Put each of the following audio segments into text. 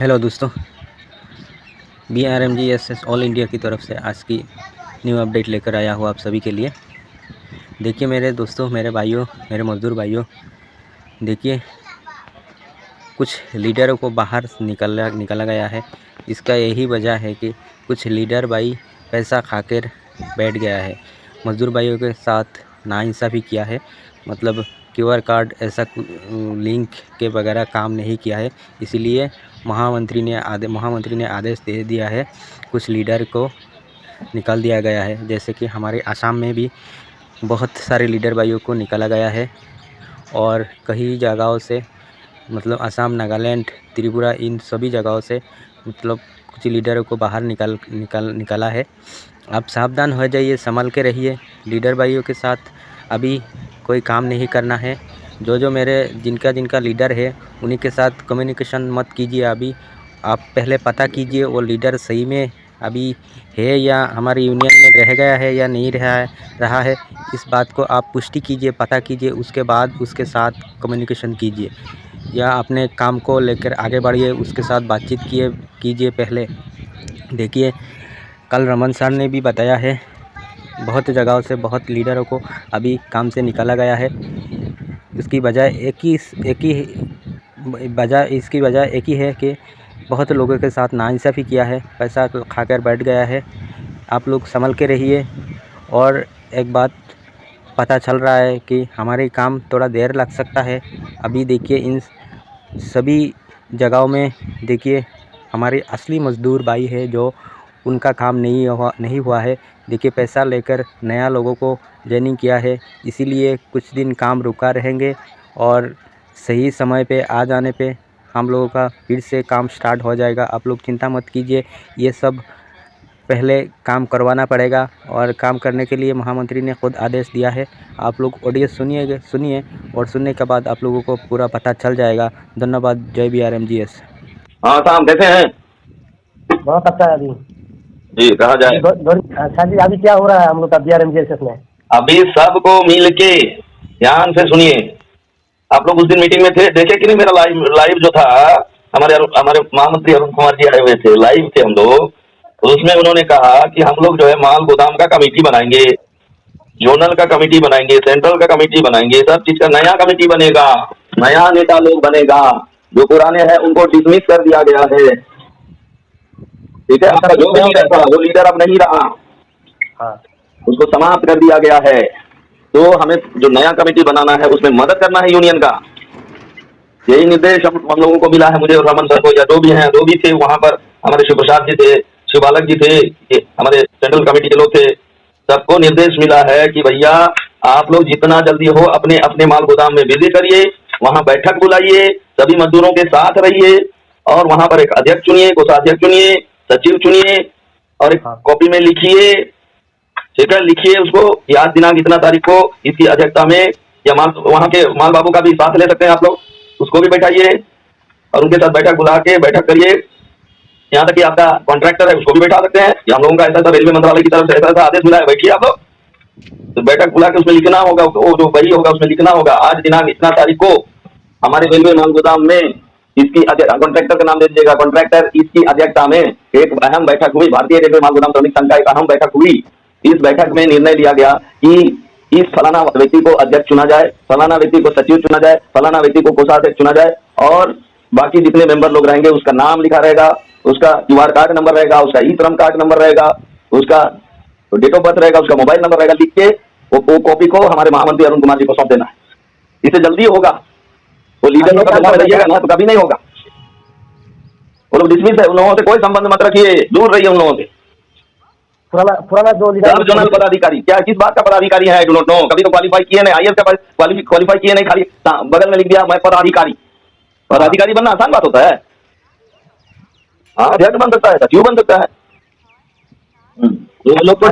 Hello दोस्तों, BRMGSS all India की तरफ से आज की न्यू अपडेट लेकर आया हूँ आप सभी के लिए। देखिए मेरे दोस्तों, मेरे भाइयों, मेरे मज़दूर भाइयों, देखिए कुछ लीडरों को बाहर निकाला गया है। इसका यही वजह है कि कुछ लीडर भाई पैसा खाकर बैठ गया है। मज़दूर भाइयों के साथ नाइंसाफ़ी किया है, मतलब QR कार्ड ऐसा लिंक के वगैरह काम नहीं किया है। इसीलिए महामंत्री ने आदेश दे दिया है, कुछ लीडर को निकाल दिया गया है। जैसे कि हमारे असम में भी बहुत सारे लीडर भाइयों को निकाला गया है और कई जगहों से, मतलब असम, नागालैंड, त्रिपुरा, इन सभी जगहों से मतलब कुछ लीडरों को बाहर निकाला है। आप सावधान हो जाइए, संभल के रहिए। लीडर भाइयों के साथ अभी कोई काम नहीं करना है। जो मेरे जिनका लीडर है उन्हीं के साथ कम्युनिकेशन मत कीजिए। अभी आप पहले पता कीजिए वो लीडर सही में अभी है या हमारी यूनियन में रह गया है या नहीं रहा है। इस बात को आप पुष्टि कीजिए, पता कीजिए, उसके बाद उसके साथ कम्युनिकेशन कीजिए या अपने काम को लेकर आगे बढ़िए, उसके साथ बातचीत कीजिए पहले। देखिए कल रमन सर ने भी बताया है, बहुत जगहों से बहुत लीडरों को अभी काम से निकाला गया है। इसकी वजह एक ही है कि बहुत लोगों के साथ नाइंसाफ़ी किया है, पैसा खाकर बैठ गया है। आप लोग संभल के रहिए। और एक बात पता चल रहा है कि हमारे काम थोड़ा देर लग सकता है। अभी देखिए इन सभी जगहों में देखिए हमारे असली मज़दूर भाई है, जो उनका काम नहीं हुआ है। देखिए पैसा लेकर नया लोगों को जॉइनिंग किया है, इसीलिए कुछ दिन काम रुका रहेंगे और सही समय पे आ जाने पे हम लोगों का फिर से काम स्टार्ट हो जाएगा। आप लोग चिंता मत कीजिए, ये सब पहले काम करवाना पड़ेगा और काम करने के लिए महामंत्री ने खुद आदेश दिया है। आप लोग ऑडियो सुनिए और सुनने के बाद आप लोगों को पूरा पता चल जाएगा। धन्यवाद। जय BRMGS। हाँ साहब, कैसे हैं? बहुत अच्छा है। अभी जी, कहा जाए। अच्छा जी, अभी क्या हो रहा है हम लोग का BRMGSS में? अभी सबको मिल के ध्यान से सुनिए। आप लोग उस दिन मीटिंग में थे, देखे कि नहीं? मेरा लाइव जो था, हमारे महामंत्री अरुण कुमार जी आए हुए थे, लाइव थे हम लोग। उसमें उन्होंने कहा कि हम लोग जो है माल गोदाम का कमेटी बनाएंगे, जोनल का कमेटी बनाएंगे, सेंट्रल का कमेटी बनाएंगे, सब चीज का नया कमेटी बनेगा, नया नेता लोग बनेगा। जो पुराने हैं उनको डिसमिस कर दिया गया है। ठीक है, आपका जो भी लीडर था वो लीडर अब नहीं रहा, हाँ, उसको समाप्त कर दिया गया है। तो हमें जो नया कमेटी बनाना है उसमें मदद करना है यूनियन का। यही निर्देश हम लोगों को मिला है, मुझे और रमन सर को, या जो भी हैं, जो भी थे वहां पर। हमारे शिव प्रसाद जी थे, शिव बालक जी थे, हमारे सेंट्रल कमेटी के लोग थे। सबको निर्देश मिला है कि भैया आप लोग जितना जल्दी हो अपने अपने माल गोदाम में विजिट करिए, वहां बैठक बुलाइए, सभी मजदूरों के साथ रहिए और वहां पर एक अध्यक्ष चुनिए, कोषाध्यक्ष चुनिए, सचिव चुनिए और एक कॉपी में लिखिए। ठीक है, लिखिए उसको, याद दिनांक इतना तारीख को इसकी अध्यक्षता में, या वहां के माल बाबू का भी साथ ले सकते हैं आप लोग, उसको भी बैठाइए और उनके साथ बैठक बुला के बैठक करिए। यहाँ तक कि आपका कॉन्ट्रैक्टर है उसको भी बैठा सकते हैं, या हम लोगों का ऐसा रेलवे मंत्रालय की तरफ से ऐसा आदेश मिला है, बैठिए आप लोग। तो बैठक बुला के उसमें लिखना होगा, वो जो वही होगा उसमें लिखना होगा, आज दिनांक इतना तारीख को हमारे रेलवे माल गोदाम में इसकी कॉन्ट्रैक्टर का नाम दे दीजिएगा, कॉन्ट्रैक्टर इसकी अध्यक्षता में एक अहम बैठक हुई, भारतीय रेलवे माल गोदाम श्रमिक संघ का एक अहम बैठक हुई। इस बैठक में निर्णय लिया गया कि इस फलाना व्यक्ति को अध्यक्ष चुना जाए, फलाना व्यक्ति को सचिव चुना जाए, फलाना व्यक्ति को कोषाध्यक्ष चुना जाए और बाकी जितने मेंबर लोग रहेंगे उसका नाम लिखा रहेगा, उसका QR कार्ड नंबर रहेगा, उसका श्रम कार्ड नंबर रहेगा, उसका डेट ऑफ बर्थ रहेगा, उसका मोबाइल नंबर रहेगा। लिख के वो कॉपी को हमारे महामंत्री अरुण कुमार जी को सौंप देना है। इससे जल्दी होगा। वो लीडर लोग का रहिएगा ना तो कभी नहीं होगा। वो लोग डिसमिस है, उन लोगों से कोई संबंध मत रखिए, दूर रहिए उन लोगों से। पुराना जो लीडर जोनल पदाधिकारी, क्या किस बात का पदाधिकारी है? I do not know. कभी तो क्वालिफाई किए नहीं, IAS का क्वालिफाई किए नहीं, खाली बगल में लिख दिया मैं पदाधिकारी। पदाधिकारी बनना आसान बात होता है? हाँ, अध्यक्ष बन सकता है, सचिव बन सकता है। ये लोग को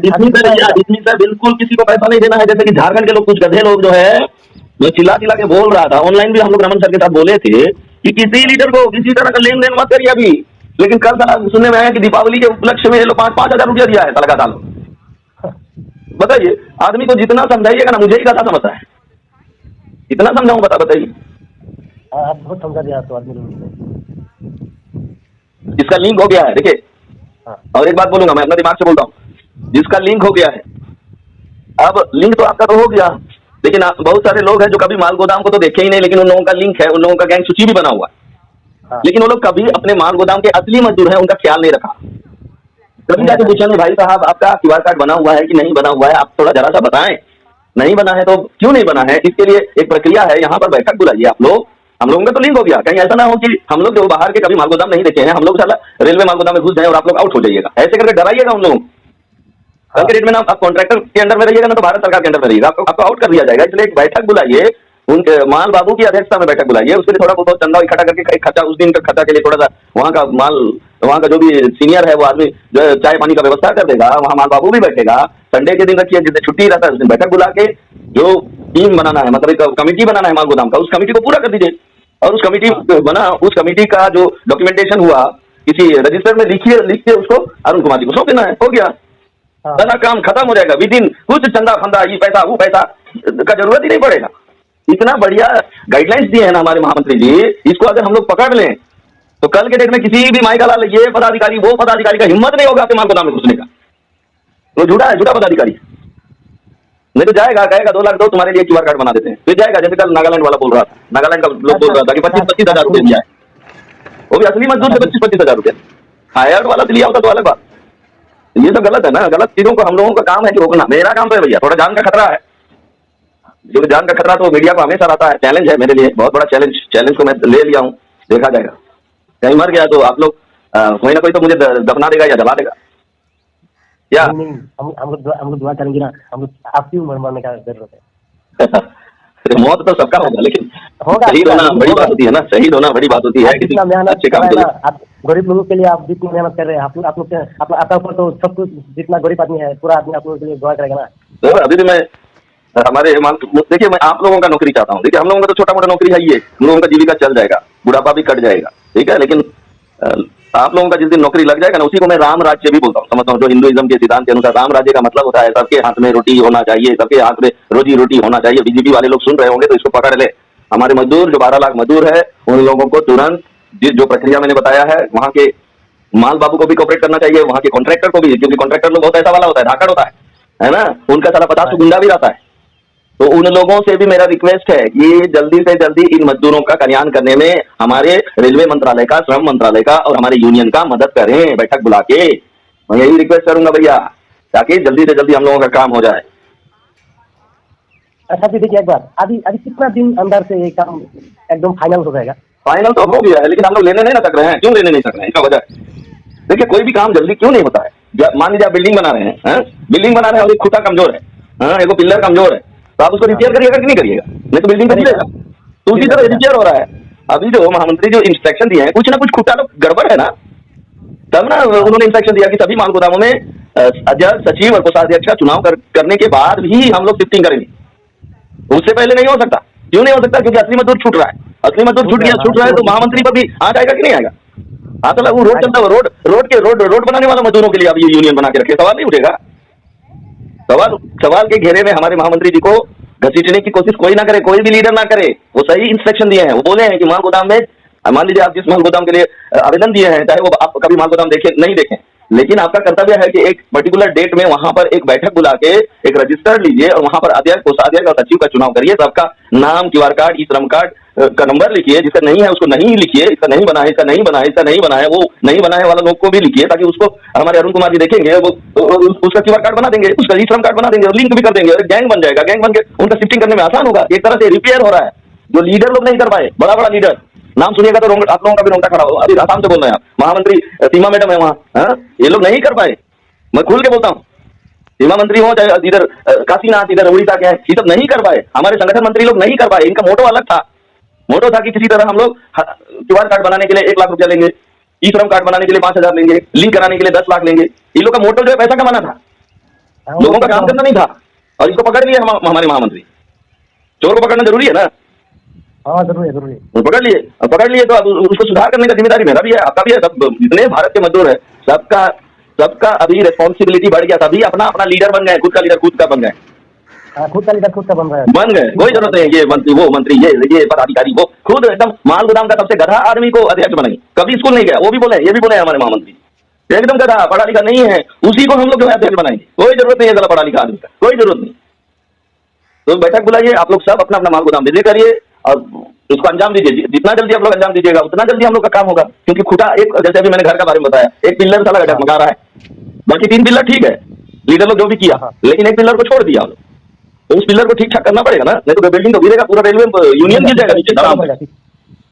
डिसमिस है, बिल्कुल किसी को पैसा नहीं देना है। जैसे कि झारखंड के लोग, कुछ गधे लोग जो है, मैं चिल्ला के बोल रहा था, ऑनलाइन भी हम लोग रमन सर के साथ बोले थे कि किसी लीडर को किसी तरह का लेन देन मत करिए अभी। लेकिन कल साला सुनने में आया कि दीपावली के उपलक्ष्य में ये लोग 5-5 हजार रुपया दिया है तलका डालो। बताइए, आदमी को जितना समझाइएगा ना, मुझे ही गधा समझता है, कितना समझाऊं बताइए। आप बहुत समझा दिया तो आदमी लोग। जिसका लिंक हो गया है, देखिए, हाँ और एक बात बोलूंगा, मैं अपना दिमाग से बोलता हूँ, जिसका लिंक हो गया है, अब लिंक तो आपका तो हो गया, लेकिन आप बहुत सारे लोग हैं जो कभी माल गोदाम को तो देखे ही नहीं, लेकिन उन लोगों का लिंक है, उन लोगों का गैंग सूची भी बना हुआ है, हाँ लेकिन वो लोग कभी अपने माल गोदाम के असली मजदूर हैं उनका ख्याल नहीं रखा। कभी जाके पूछेंगे भाई साहब आपका क्यूआर कार्ड बना हुआ है कि नहीं बना हुआ है, आप थोड़ा जरा सा बताएं। नहीं बना है तो क्यों नहीं बना है, इसके लिए एक प्रक्रिया है, यहाँ पर बैठक बुलाइए आप लोग, हम लोगों का तो लिंक हो गया, कहीं ऐसा ना हो कि हम लोग जो बाहर के कभी माल गोदाम नहीं देखे हैं, हम लोग साला रेलवे माल गोदाम में घुस जाए और आप लोग आउट हो जाइएगा, ऐसे करके डराइएगा उन लोगों को। कल के डेट में ना आप कॉन्ट्रैक्टर के अंडर में रहिएगा ना तो भारत सरकार के अंडर में रहिएगा, आपको आउट कर दिया जाएगा। इसलिए एक बैठक बुलाइए, उनके माल बाबू की अध्यक्षता में बैठक बुलाइए, उसके लिए थोड़ा बहुत चंदा इकट्ठा करके एक खर्चा, उस दिन का खर्चा के लिए थोड़ा सा वहाँ का माल, वहाँ का जो भी सीनियर है वो आदमी जो है चाय पानी का व्यवस्था कर देगा, वहाँ माल बाबू भी बैठेगा। संडे के दिन रखिए, जिस दिन छुट्टी रहता है उस दिन बैठक बुला के जो टीम बनाना है, मतलब एक कमेटी बनाना है माल गोदाम का, उस कमेटी को पूरा कर दीजिए, और उस कमेटी बना, उस कमेटी का जो डॉक्यूमेंटेशन हुआ किसी रजिस्टर में लिख के उसको अरुण कुमार जी को सौंप देना है, हो गया, सारा काम खत्म हो जाएगा। विदिन कुछ चंदा फंदा ये पैसा वो पैसा का जरूरत ही नहीं पड़ेगा। इतना बढ़िया गाइडलाइंस दिए हैं ना हमारे महामंत्री जी, इसको अगर हम लोग पकड़ लें तो कल के डेट में किसी भी माई का लाल ये पदाधिकारी वो पदाधिकारी का हिम्मत नहीं होगा आपके माल गोदाम में घुसने का, तो झूठा है, झूठा पदाधिकारी। नहीं तो जाएगा, कहेगा 2 लाख दो तुम्हारे लिए क्यूआर कार्ड बना देते हैं, फिर जाएगा, जैसे कल नागालैंड वाला बोल रहा था, नागालैंड का लोग बोल रहा था कि 25-25 हजार रुपये दिया है, वो भी असली मजदूर से 25-25 हजार रुपये, हायर्ड वाला से लिया होता तो अलग बात। ये तो गलत है ना, गलत चीजों को हम लोगों का काम है कि रोकना। मेरा काम तो है भैया, थोड़ा जान का खतरा है, जो जान का खतरा तो मीडिया को हमेशा आता है, चैलेंज है मेरे लिए, बहुत बड़ा चैलेंज को मैं ले लिया हूँ, देखा जाएगा, कहीं मर गया तो आप लोग कोई ना कोई तो मुझे दफना देगा या जला देगा क्या? नहीं, हम लोग दुआ करेंगे ना, हम लोग आपकी उम्र मरने का जरूरत है। मौत तो सबका होगा, लेकिन होगा, शहीद होना बड़ी बात होती है ना, शहीद होना बड़ी बात होती है, किसी जितना मेहनत अच्छे कर काम रहे के हैं लिए। ना, आप गरीब लोगों के लिए आप जितनी मेहनत कर रहे हैं, आप लोग आपका ऊपर तो सब कुछ, जितना गरीब आदमी है पूरा आदमी आप लोगों के लिए दुआ करेगा ना। तो अभी भी मैं हमारे देखिए, मैं आप लोगों का नौकरी चाहता हूँ, देखिए हम लोगों का तो छोटा मोटा नौकरी है ही है, हम लोगों का जीविका चल जाएगा, बुढ़ापा भी कट जाएगा, ठीक है, लेकिन आप लोगों का जिस दिन नौकरी लग जाएगा ना, उसी को मैं राम राज्य भी बोलता हूँ, समझता हूँ, जो हिंदुइज्म के सिद्धांत के अनुसार राम राज्य का मतलब होता है सबके हाथ में रोटी होना चाहिए, सबके हाथ में रोजी रोटी होना चाहिए। बीजेपी वाले लोग सुन रहे होंगे तो इसको पकड़ ले, हमारे मजदूर जो 12 लाख मजदूर है उन लोगों को तुरंत जो प्रक्रिया मैंने बताया है, वहाँ के माल बाबू को भी कोऑपरेट करना चाहिए, वहाँ के कॉन्ट्रैक्टर को भी, क्योंकि कॉन्ट्रैक्टर लोग बहुत ऐसा वाला होता है, धाकड़ होता है ना, उनका साला 50 गुंडा भी रहता है। तो उन लोगों से भी मेरा रिक्वेस्ट है कि जल्दी से जल्दी इन मजदूरों का कल्याण करने में हमारे रेलवे मंत्रालय का, श्रम मंत्रालय का और हमारे यूनियन का मदद करें, बैठक बुला के। मैं यही रिक्वेस्ट करूंगा भैया, ताकि जल्दी से जल्दी हम लोगों का काम हो जाए। अच्छा जी, देखिए एक बार, अभी कितना दिन अंदर से ये काम एकदम फाइनल हो जाएगा? फाइनल तो हो गया है, लेकिन हम लोग लेने नहीं ना सक रहे हैं। क्यों लेने नहीं सक रहे हैं? इसका वजह देखिए, कोई भी काम जल्दी क्यों नहीं होता है। मान लीजिए आप बिल्डिंग बना रहे हैं, बिल्डिंग बना रहे हैं और एक खुटा कमजोर है, एक पिलर कमजोर है, तो आप उसको रिपेयर करिएगा कि नहीं करिएगा? नहीं तो बिल्डिंग तो गिरेगा। तो उसी तरह रिपेयर हो रहा है। अभी जो महामंत्री जो इंस्ट्रक्शन दिए हैं, कुछ ना कुछ खुटा तो गड़बड़ है ना, तब ना उन्होंने इंस्ट्रक्शन दिया कि सभी माल गोदामों में अध्यक्ष, सचिव और कोषाध्यक्ष का चुनाव करने के बाद भी हम लोग शिफ्टिंग करेंगे। उससे पहले नहीं हो सकता। क्यों नहीं हो सकता? क्योंकि असली मजदूर छूट रहा है। असली मजदूर छूट रहा है तो महामंत्री पर भी हाथ आएगा कि नहीं आएगा? हाँ, तो वो रोड चलता है, रोड बनाने वाला मजदूरों के लिए अब ये यूनियन बना के रखे, सवाल नहीं उठेगा। सवाल के घेरे में हमारे महामंत्री जी को घसीटने की कोशिश कोई ना करे, कोई भी लीडर ना करे। वो सही इंस्ट्रक्शन दिए हैं। वो बोले हैं कि माल गोदाम में, मान लीजिए आप जिस माल गोदाम के लिए आवेदन दिए हैं, चाहे वो आप कभी माल गोदाम देखे नहीं देखें, लेकिन आपका कर्तव्य है कि एक पर्टिकुलर डेट में वहां पर एक बैठक बुला के एक रजिस्टर लीजिए और वहां पर अध्यक्ष, कोषाध्यक्ष और सचिव का चुनाव करिए। सबका नाम, क्यूआर कार्ड, ई श्रम कार्ड का नंबर लिखिए। जिसका नहीं है उसको नहीं लिखिए, इसका नहीं बना है, इसका नहीं बना है, इसका नहीं बना है, वो नहीं बनाए वाला लोग को भी लिखिए, ताकि उसको हमारे अरुण कुमार जी देखेंगे, वो उसका क्यूआर कार्ड बना देंगे, उसका ई श्रम कार्ड बना देंगे और लिंक भी कर देंगे और गैंग बन जाएगा। गैंग बन के उनका शिफ्टिंग करने में आसान होगा। एक तरह से रिपेयर हो रहा है जो लीडर लोग नहीं कर पाए। बड़ा बड़ा लीडर नाम सुनिएगा तो आप लोगों का भी रोंगटा खड़ा हो। अभी आसाम से बोल रहे हैं आप, महामंत्री सीमा मैडम है वहाँ, ये लोग नहीं कर पाए। मैं खुल के बोलता हूँ, सीमा मंत्री हो चाहे इधर काशीनाथ, इधर उड़ीसा के हैं, ये सब नहीं कर पाए। हमारे संगठन मंत्री लोग नहीं कर पाए। इनका मोटो अलग था। मोटो था कि किसी तरह हम लोग क्यूआर कार्ड बनाने के लिए 1 लाख रुपया लेंगे, ई श्रम कार्ड बनाने के लिए 5,000 लेंगे, लिंक कराने के लिए 10 लाख लेंगे। इन लोग का मोटो जो है पैसा कमाना था, लोगों का काम करना नहीं था। और इसको पकड़ लिया हमारे महामंत्री। चोर को पकड़ना जरूरी है ना? हाँ, जरूरी। पकड़ लिए तो अब उसको सुधार करने का जिम्मेदारी मेरा भी है, आपका भी है। सब जितने भारत के मजदूर है, सबका अभी रिस्पॉन्सिबिलिटी बढ़ गया। सभी अपना लीडर बन गए, खुद का लीडर खुद का बन गए। खुद का लीडर खुद का बन रहा है। बन गए, कोई जरूरत नहीं है ये मंत्री वो मंत्री ये पदाधिकारी वो, खुद एकदम माल गोदाम का सबसे गधा आदमी को अध्यक्ष बनाई, कभी स्कूल नहीं गया, वो भी बोले, ये भी बोले हमारे महामंत्री, एकदम गधा, पढ़ा लिखा नहीं है, उसी को हम लोग जो है अध्यक्ष बनाएंगे, कोई जरूरत नहीं है जरा पढ़ा लिखा आदमी का, कोई जरूरत नहीं। तो बैठक बुलाइए, आप लोग सब अपना अपना माल गोदाम बिजली करिए और उसको अंजाम दीजिए, जितना जल्दी आप लोग अंजाम दीजिएगा उतना जल्दी हम लोग का काम होगा, क्योंकि खुटा एक, जैसे अभी मैंने घर का बारे में बताया, एक पिल्लर साला डगमगा रहा है, बाकी 3 पिल्लर ठीक है, लीडर लोग जो भी किया, लेकिन एक पिल्लर को छोड़ दिया हम लोग, तो उस पिल्लर को ठीक ठाक करना पड़ेगा ना, नहीं तो बिल्डिंग तो गिरेगा, पूरा रेलवे यूनियन गिर जाएगा नीचे।